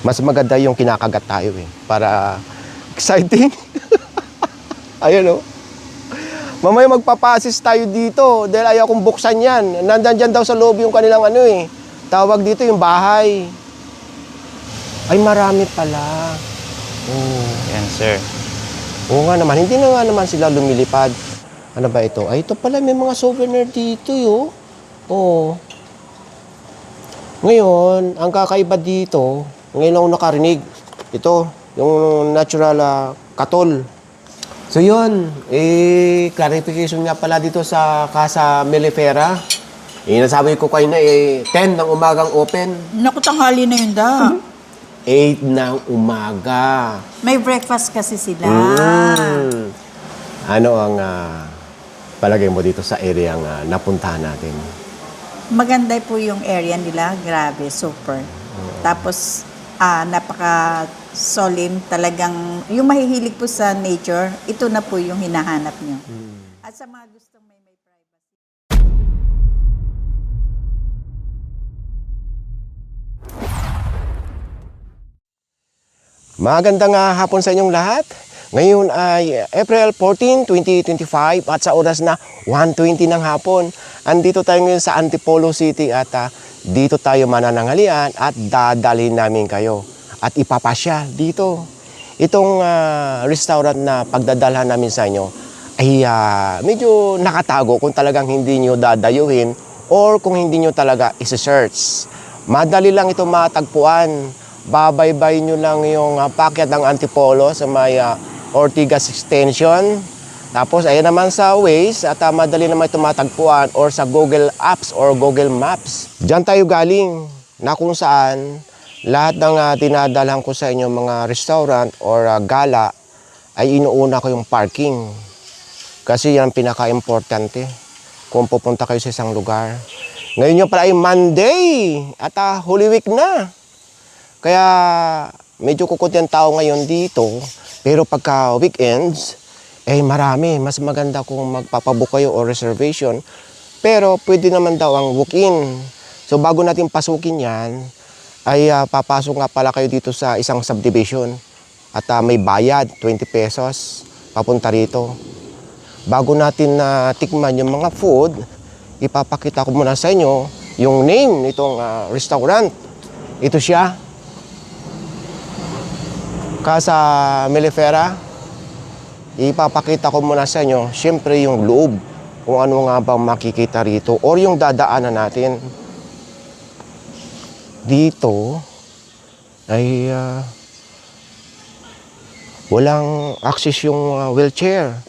Mas maganda yung kinakagat tayo eh. Para exciting. Ayun oh. Mamaya magpapasis tayo dito dahil ayaw kong buksan yan. Nandan dyan daw sa loob yung kanilang ano eh. Tawag dito yung bahay. Ay marami pala. Oh. Yan, sir. Oo nga naman, hindi na nga naman sila lumilipad. Ano ba ito? Ay, ito pala, may mga souvenir dito, yo. Oo. Ngayon, ang kakaiba dito, ngayon ako nakarinig. Ito, yung natural katol. So yun, clarification nga pala dito sa Casa Mellifera. Nasabi ko kayo na 10 ng umagang open. Naku, tanghali na yun da. 8 ng umaga. May breakfast kasi sila. Ano ang palagay mo dito sa area ang napuntahan natin? Maganda po yung area nila. Grabe, super. Tapos, napaka-solemn talagang. Yung mahihilig po sa nature, ito na po yung hinahanap nyo. At sa mga gustong may privacy. Magandang hapon sa inyong lahat. Ngayon ay April 14, 2025 at sa oras na 1:20 ng hapon. Andito tayo ngayon sa Antipolo City at dito tayo manananghalian at dadalhin namin kayo at ipapasya dito. Itong restaurant na pagdadalhan namin sa inyo ay medyo nakatago kung talagang hindi nyo dadayuhin or kung hindi nyo talaga isi-search. Madali lang ito matagpuan. Babaybay nyo lang yung packet ng Antipolo sa may Ortigas Extension. Tapos ayan naman sa Waze at madali naman ito matagpuan or sa Google Apps or Google Maps. Diyan tayo galing na kung saan lahat ng dinadalhan ko sa inyo mga restaurant or gala ay inuuna ko yung parking. Kasi yan pinaka-importante kung pupunta kayo sa isang lugar. Ngayon yung pala ay Monday at Holy Week na. Kaya medyo kukot yung tao ngayon dito. Pero pagka weekends, marami. Mas maganda kung magpapabook kayo o reservation. Pero pwede naman daw ang walk-in. So bago natin pasukin yan, ay papasok nga pala kayo dito sa isang subdivision. At may bayad, 20 pesos, papunta rito. Bago natin tikman yung mga food, ipapakita ko muna sa inyo yung name nitong restaurant. Ito siya. Casa Mellifera. Ipapakita ko muna sa inyo, syempre yung loob. Kung ano nga bang makikita rito or yung dadaanan natin. Dito ay walang access yung wheelchair.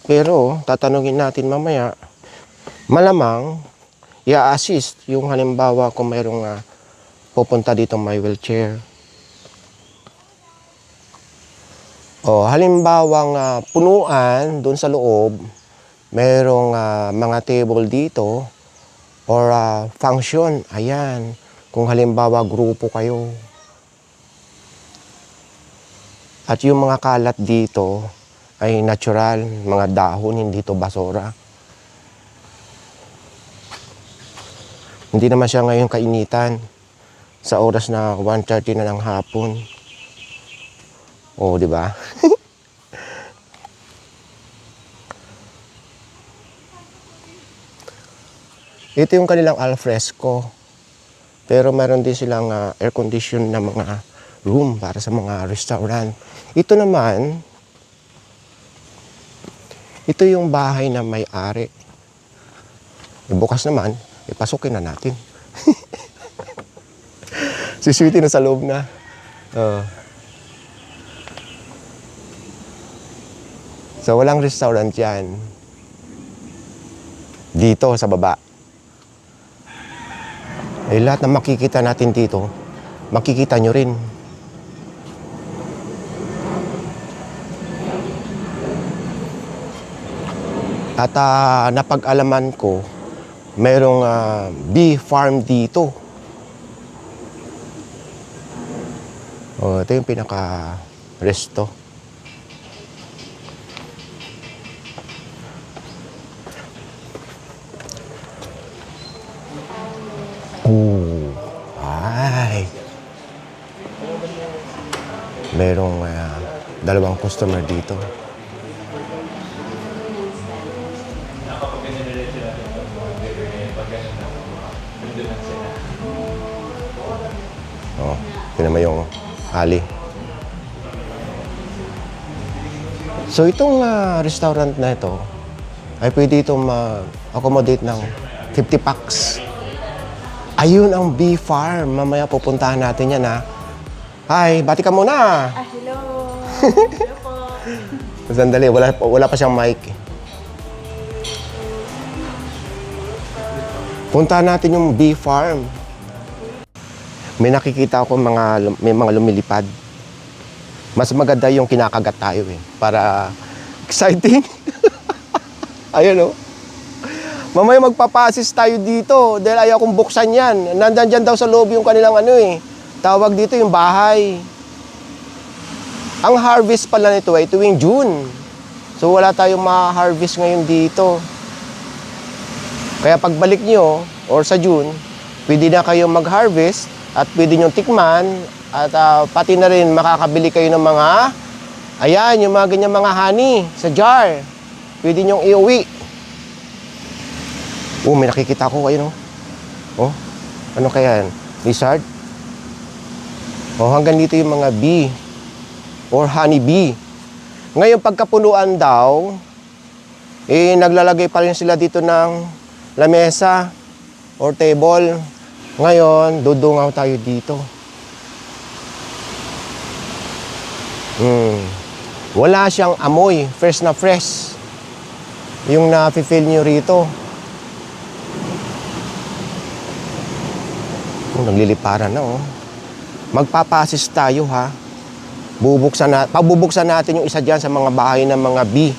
Pero tatanungin natin mamaya, malamang i-assist yung halimbawa kung mayroong pupunta dito may wheelchair. O halimbawang punuan doon sa loob, mayroong mga table dito or function, ayan. Kung halimbawa grupo kayo. At yung mga kalat dito ay natural, mga dahon, hindi to basura. Hindi naman siya ngayon kainitan sa oras na 1:30 na ng hapon. Oh, di ba? Ito yung kanilang alfresco. Pero meron din silang air condition na mga room para sa mga restaurant. Ito naman, ito yung bahay na may-ari. Bukas naman, ipasukin na natin. Si Sweetie na sa loob na. So, walang restaurant yan. Dito, sa baba. Lahat na makikita natin dito, makikita nyo rin. At napag-alaman ko, mayroong bee farm dito. Ito yung pinaka-resto. Ay. merong dalawang customer dito. Oh, tingnan mo yung ali. So itong restaurant na ito ay pwede itong ma-accommodate ng 50 packs. Ayun ang bee farm. Mamaya pupuntahan natin yan, ha. Hi, bati ka muna. Hello. Hello po. Sandali, wala pa siyang mic. Puntahan natin yung bee farm. May nakikita ako may mga lumilipad. Mas maganda yung kinakagat tayo para exciting. Ayun Mamaya magpapasis tayo dito dahil ayaw kong buksan yan. Nandan dyan daw sa loob yung kanilang tawag dito yung bahay. Ang harvest pala nito ay tuwing June. So wala tayong ma-harvest ngayon dito. Kaya pagbalik nyo or sa June, pwede na kayong mag-harvest at pwede nyo tikman at pati na rin makakabili kayo ng mga yung mga ganyan mga honey sa jar. Pwede nyo iuwi. May nakikita ko ayun ano kaya yan? Lizard? Hanggang dito yung mga bee or honey bee. Ngayon pagkapunuan daw, naglalagay pa rin sila dito ng lamesa or table. Ngayon, dudungaw tayo dito. Wala siyang amoy, fresh na fresh. Yung na-feel nyo rito. Nagliliparan na Magpapasis tayo ha. Pabubuksan natin yung isa dyan sa mga bahay ng mga bee.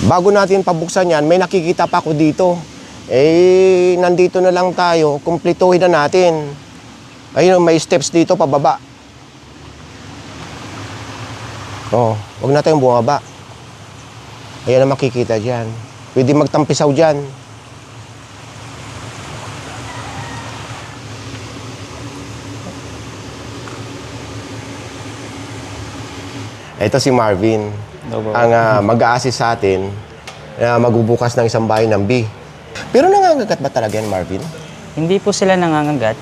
Bago natin pabuksan yan, may nakikita pa ako dito. Nandito na lang tayo, kumplituhin na natin. Ayun, may steps dito pababa. Huwag na tayong bumaba. Ayan ang makikita dyan. Pwede magtampisaw dyan. Ito si Marvin, ang mag-a-assist sa atin na magbubukas ng isang bahay ng bee. Pero nangangagat ba talaga yan, Marvin? Hindi po sila nangangagat.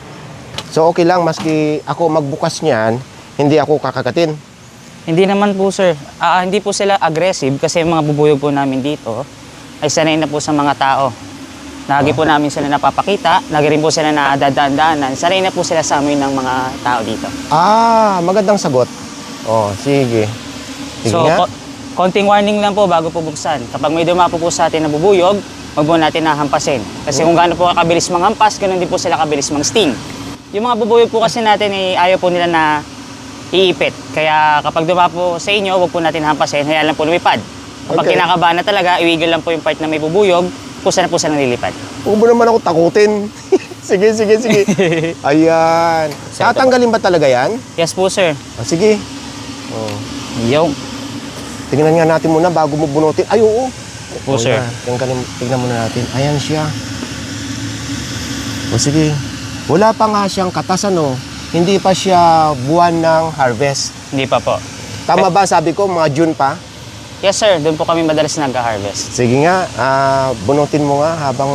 So okay lang, maski ako magbukas niyan, hindi ako kakagatin. Hindi naman po, sir. Hindi po sila aggressive kasi yung mga bubuyog po namin dito ay sanay na po sa mga tao. Lagi po namin sila napapakita, lagi rin po sila naadadaan-daanan. Sanay na po sila sa amin ng mga tao dito. Magandang sagot. Sige. Sige So, nga. konting warning lang po bago po buksan. Kapag may dumapo po sa atin na bubuyog, huwag po natin nahampasin. Kasi kung gaano po kabilis manghampas, ganun din po sila kabilis mang-sting. Yung mga bubuyog po kasi natin ayaw po nila na iipit. Kaya kapag dumapo sa inyo, huwag po natin hampasin, hayaan lang po lumipad. Kapag kinakabahan na talaga, iwigil lang po yung part na may bubuyog, pusa na po silang lilipad. Huwag mo naman ako takutin. Sige. Ayan. Tatanggalin ba talaga yan? Yes po, sir. Sige. Yo. Tingnan nga natin muna bago mo bunutin. Ay, oo. Po, sir. Tingnan muna natin. Ayan siya. Sige. Wala pa nga siyang katas, Hindi pa siya buwan ng harvest. Hindi pa po. Tama ba sabi ko, mga June pa? Yes, sir. Doon po kami madalas nag-harvest. Sige nga, bunutin mo nga habang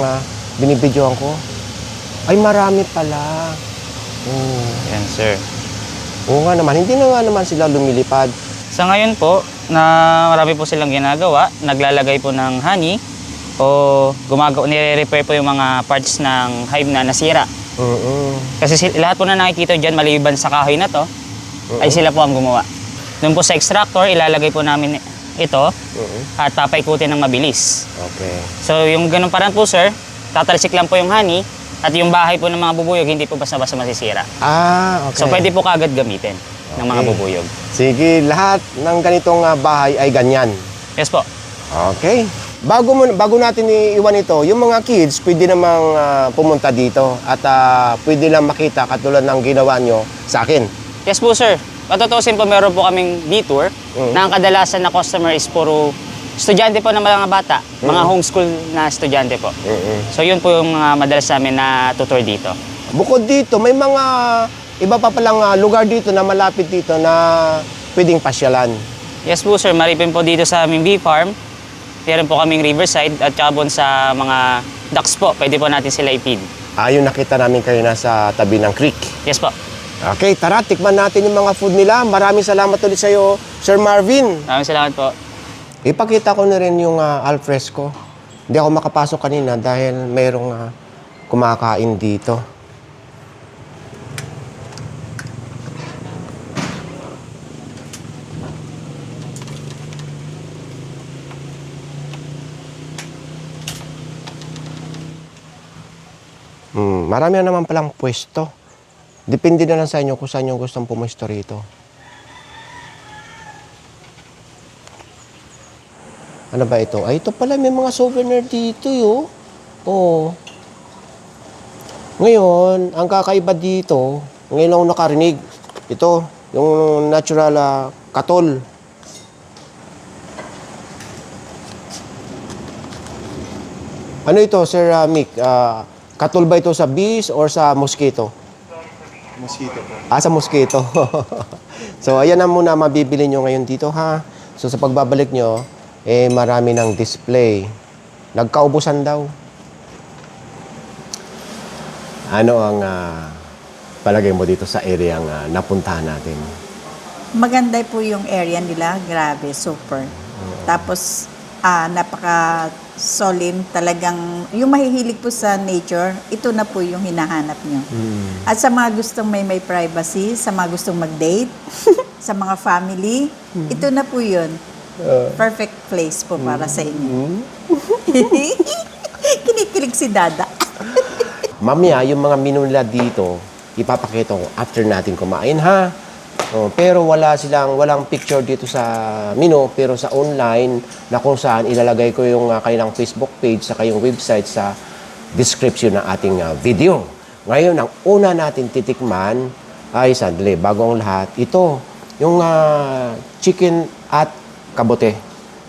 binibidyoan ko. Ay, marami pala. Yan, sir. Oo nga naman, hindi na nga naman sila lumilipad. Sa ngayon po, na marami po silang ginagawa, naglalagay po ng honey o nire-repair po yung mga parts ng hive na nasira. Kasi lahat po na nakikita dyan, maliban sa kahoy na to, ay sila po ang gumawa. Doon po sa extractor, ilalagay po namin ito at papaikutin ng mabilis. Okay. So yung ganun parang po, sir, tatalsik lang po yung honey at yung bahay po ng mga bubuyog hindi po basta-basta masisira. Okay. So pwede po kaagad gamitin ng mga bubuyog. Sige, lahat ng ganitong bahay ay ganyan. Yes po. Okay. Bago natin iwan ito, yung mga kids pwede namang pumunta dito at pwede lang makita katulad ng ginawa nyo sa akin. Yes po, sir. Patutusin po, meron po kaming detour na ang kadalasan na customer is puro estudyante po ng mga bata, mga homeschool na estudyante po. So yun po yung mga madalas namin na tutor dito. Bukod dito, may mga iba pa palang lugar dito na malapit dito na pwedeng pasyalan. Yes po sir, maripin po dito sa aming bee farm. Meron po kaming riverside at saka sa mga ducks po, pwede po natin sila i-feed. Ayun, nakita namin kayo nasa tabi ng creek. Yes po. Okay, tara, tikman natin yung mga food nila. Maraming salamat ulit sa iyo, Sir Marvin. Maraming salamat po. Ipakita ko na rin yung alfresco. Hindi ako makapasok kanina dahil mayroong kumakain dito. Marami na naman palang pwesto. Depende na lang sa inyo kung saan yung gustong pumuesto rito. Ano ba ito? Ay, ito pala, may mga souvenir dito, yo. Oo. Ngayon, ang kakaiba dito, ngayon ako nakarinig, ito, yung natural katol. Ano ito, Sir Mick? Katol ba ito sa bees or sa mosquito? Mosquito po. Sa mosquito. So, ayan na muna mabibili nyo ngayon dito, ha? So, sa pagbabalik nyo, marami ng display. Nagkaubusan daw. Ano ang palagay mo dito sa area ang napuntahan natin? Maganda po yung area nila. Grabe, super. Tapos, napaka-solemn talagang. Yung mahihilig po sa nature, ito na po yung hinahanap nyo. At sa mga gustong may privacy, sa mga gustong mag-date, sa mga family, ito na po yun. Perfect place po para sa inyo. Kinikilig si Dada. Mamaya, yung mga menu nila dito, ipapakita ko after natin kumain, ha? Pero walang picture dito sa menu, pero sa online, na kung saan ilalagay ko yung kanilang Facebook page sa kayong website sa description ng ating video. Ngayon, ang una natin titikman ay, sandali, bago ang lahat, ito, yung chicken at kabote,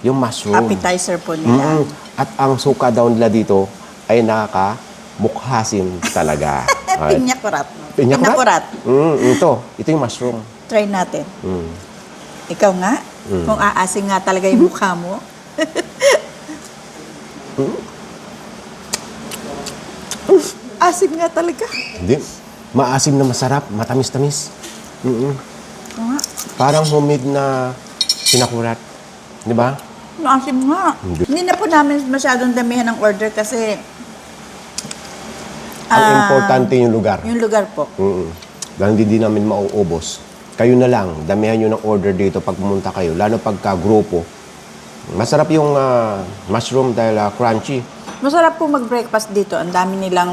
yung mushroom. Appetizer po nila. At ang suka daw nila dito ay nakaka-mukhasin talaga. Pinyakurat. Pinyakurat? Ito yung mushroom. Try natin. Ikaw nga, kung aasing nga talaga yung mukha mo. Asim nga talaga. Hindi. Maasim na masarap, matamis-tamis. Oo nga. Parang homemade na pinakurat. Di ba? Maasim nga. Hindi na po namin masyadong damihan ng order kasi Ang importante yung lugar. yung lugar po. Dahil hindi namin mauubos. Kayo na lang, damihan nyo ng order dito pag pumunta kayo. Lalo pagka grupo. Masarap yung mushroom dahil crunchy. Masarap po mag-breakfast dito. Ang dami nilang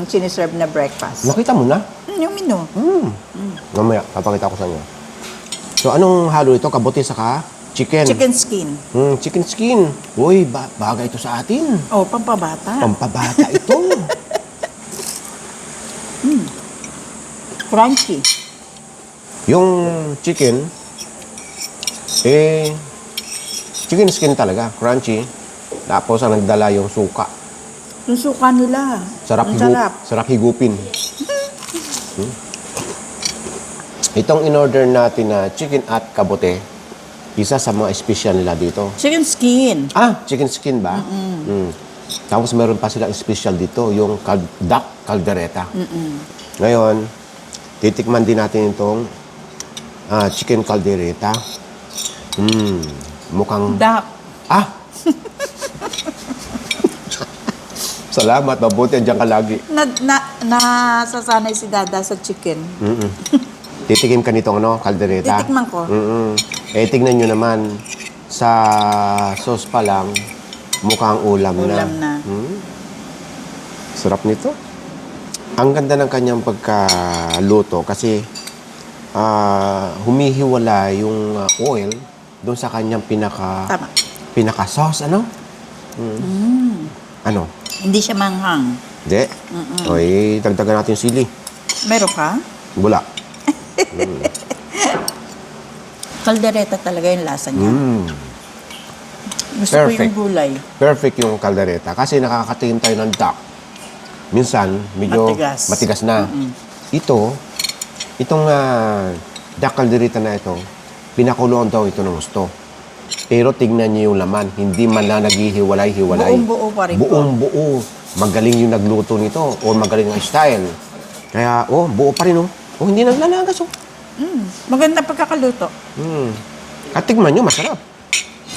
siniserve na breakfast. Nakita mo na? Yung menu. Mamaya, papakita ko sa inyo. So, anong halo ito? Kabote saka chicken. Chicken skin. Chicken skin. Uy, bagay ito sa atin. Oh, pampabata. Pampabata ito. Crunchy. Yung chicken, chicken skin talaga, crunchy. Tapos ang nagdala yung suka. Yung suka nila. Sarap, Ang sarap. sarap higupin. Itong in-order natin na chicken at kabote, isa sa mga special nila dito. Chicken skin. Chicken skin ba? Tapos meron pa silang special dito, yung duck caldereta. Ngayon, titikman din natin itong chicken caldereta. Mukhang... Duck. Salamat, mabuti andyan ka lagi. Nasasanay si Dada sa chicken. Titikim ka nitong caldereta. Titikman ko. Tignan nyo naman, sa sauce pa lang, mukhang ulam na. Ulam na. Sarap nito. Ang ganda ng kanyang pagkaluto kasi humihiwala yung oil doon sa kanyang Tama. pinaka-sauce, ano? Ano? Hindi siya manghang. Hindi. Okay, dagdagan natin yung sili. Meron pa? Bula. Kaldereta talaga yung lasa niya. Gusto ko Perfect. yung gulay. Perfect yung caldereta kasi nakakatingin tayo ng duck. minsan medyo Matigas. matigas na. Itong duck caldereta na ito, pinakuloan daw ito ng gusto. Pero tignan niyo yung laman, hindi man na naghihiwalay-hiwalay. Buong-buo pa rin po. Buong-buo. Magaling yung nagluto nito o magaling ang style. Kaya, buo pa rin, oh. Oh, hindi naglalagas, oh. Maganda pagkakaluto. At tignan nyo, masarap.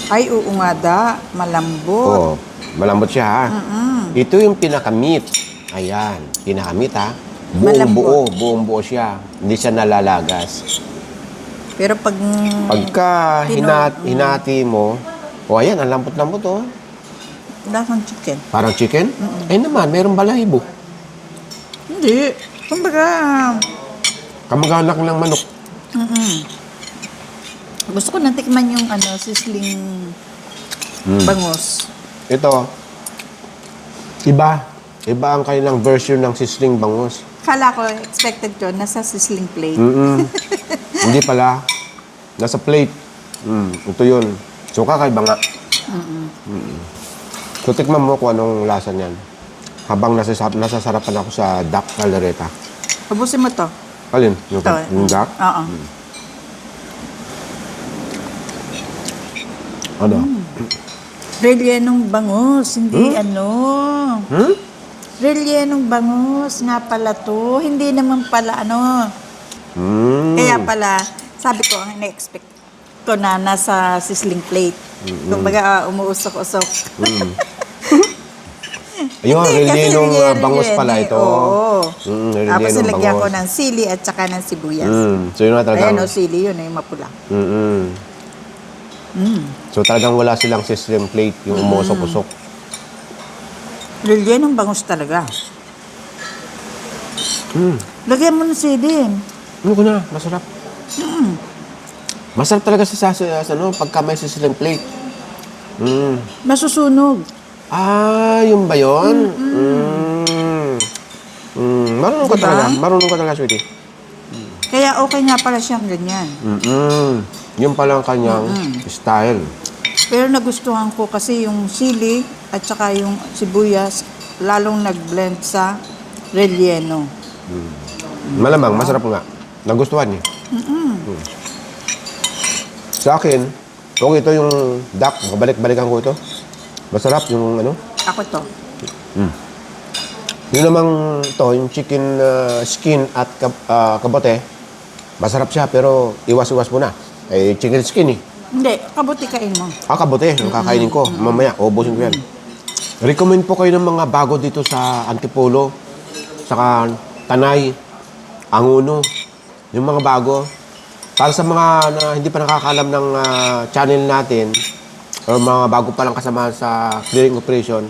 Ay, oo nga da. Malambot. Oh, malambot siya, ha? Ito yung pinakamit. Ayan, pinakamit, ha? Malambot. Buong-buo siya. Hindi siya nalalagas. Pero pag... Pagka hinati mo, ayan, ang lambot-lambot, oh. Lasang chicken. Parang chicken? Ay naman, mayroong balahibo. Hindi. Kumbaga, Kamag-anak ng manok. gusto ko natikman yung sizzling bangus. Ito, iba. Iba ang kanilang version ng sizzling bangus. Kala ko, expected ko, nasa sizzling plate. Hindi pala. Nasa plate. Ito yun. So, kakaiba nga. So, tikman mo kung anong lasa niyan. Habang nasasarapan ako sa duck caldereta. Habusin mo to. Alin? Yung, Ito. yung duck? Oo. Ano? Rellenong bangus, hindi Hmm? Rellenong bangus nga pala to. Hindi naman pala Mm. Kaya pala, sabi ko, ang na-expect ko na nasa sizzling plate. Kumbaga, umuusok-usok. Ayun, Hindi, kasi rellenong bangus relleno pala eh. ito. Oo. Tapos Rellenong nilagyan ko bangus. ng sili at saka ng sibuyas. So, yun na talagang... Ayan sili yun, yung mapula. So, talagang wala silang sizzling plate, yung umusok-usok. Rellenong bangus talaga. Lagyan mo ng sili. Ano ko na, masarap. Masarap talaga sa pagka may sizzling plate. Masusunog. Ah, yun ba yun? Marunong ka Diba? talaga. Marunong ka talaga, sweetie. Kaya okay nga pala siyang ganyan. Yun pala ang kanyang style. Pero nagustuhan ko kasi yung sili at saka yung sibuyas lalong nag-blend sa relleno. Malamang, masarap nga. Nagustuhan niya. Sa akin, kung ito yung duck, balik-balikan ko ito. Masarap yung Ako to. Yun namang ito, yung chicken skin at kabote. Masarap siya, pero iwas-iwas mo na. Chicken skin eh. Hindi, kabuti kain mo. Kabote, yung kakainin ko. Mamaya, ubusin ko yan. Recommend po kayo ng mga bago dito sa Antipolo, saka Tanay, Anguno. Yung mga bago. Para sa mga na hindi pa nakakalam ng channel natin, o mga bago pa lang kasama sa clearing operation,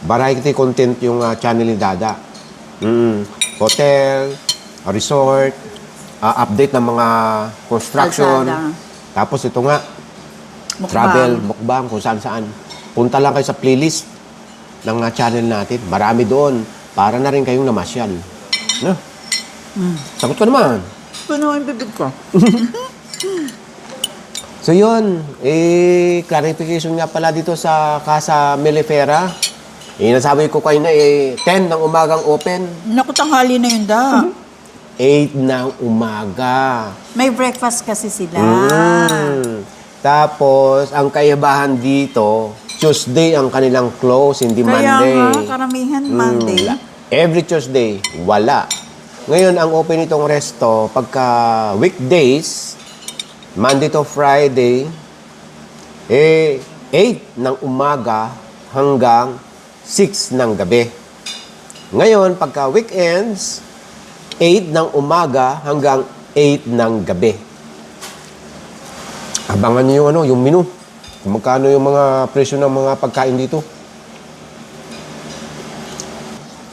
variety content yung channel ni Dada. Hotel, resort, update ng mga construction. Kalsada. Tapos ito nga, Mukbang. travel, mukbang, kung saan-saan. Punta lang kayo sa playlist ng channel natin. Marami doon. Para na rin kayong namasyal. No? Sagot ko naman. Puno yung bibig ko. So yun, clarification nga pala dito sa Casa Melifera. Nasabi ko kayo na 10 ng umagang open, Naku, tanghali na yun da. 8 ng umaga. May breakfast kasi sila. Tapos, ang kaibahan dito, Tuesday ang kanilang close, hindi Kaya Monday. nga, karamihan Monday. Every Tuesday, wala. Ngayon, ang open itong resto, pagka weekdays, Monday to Friday, 8 ng umaga hanggang 6 ng gabi. Ngayon, pagka weekends, 8 ng umaga hanggang 8 ng gabi. Abangan niyo yung menu. Kung magkano yung mga presyo ng mga pagkain dito.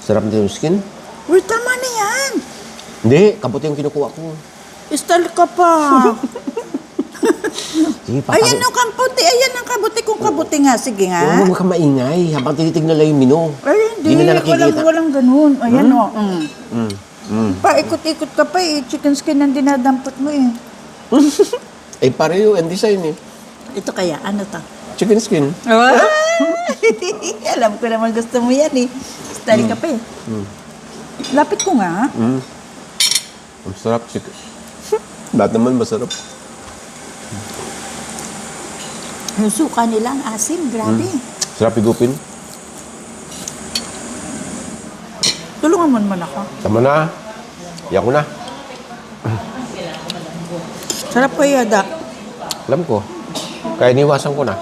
Sarap din yung skin. Uy, tama na yan. Hindi, kabuti yung kinukuha ko. Style ka pa. Sige, Ayan ang kabuti. Ayan ang kabuti kung kabuti nga. Sige nga. Huwag ka maingay habang tinitignan lang yung menu. Ay, hindi. nila nakikita. Walang ganun. Ayan o. Paikot-ikot ka pa eh. Chicken skin ang dinadampot mo eh. Pareho ang design eh. Ito kaya, ano to? Chicken skin. Alam ko naman gusto mo yan eh. Style ka pa eh. Lapit ko nga. Ang sarap. Lahat naman masarap. Yung suka nila, ang asim. Grabe. Sarap higupin. Tulungan mo naman ako. Tama na. Iyak ko na. Sarap kayo, Ada. Alam ko. Kaya iniwasan ko na.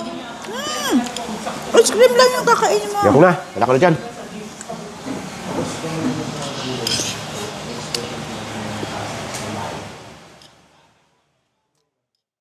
Ice cream lang yung kakainin mo. Iyak ko na. Wala ka na dyan.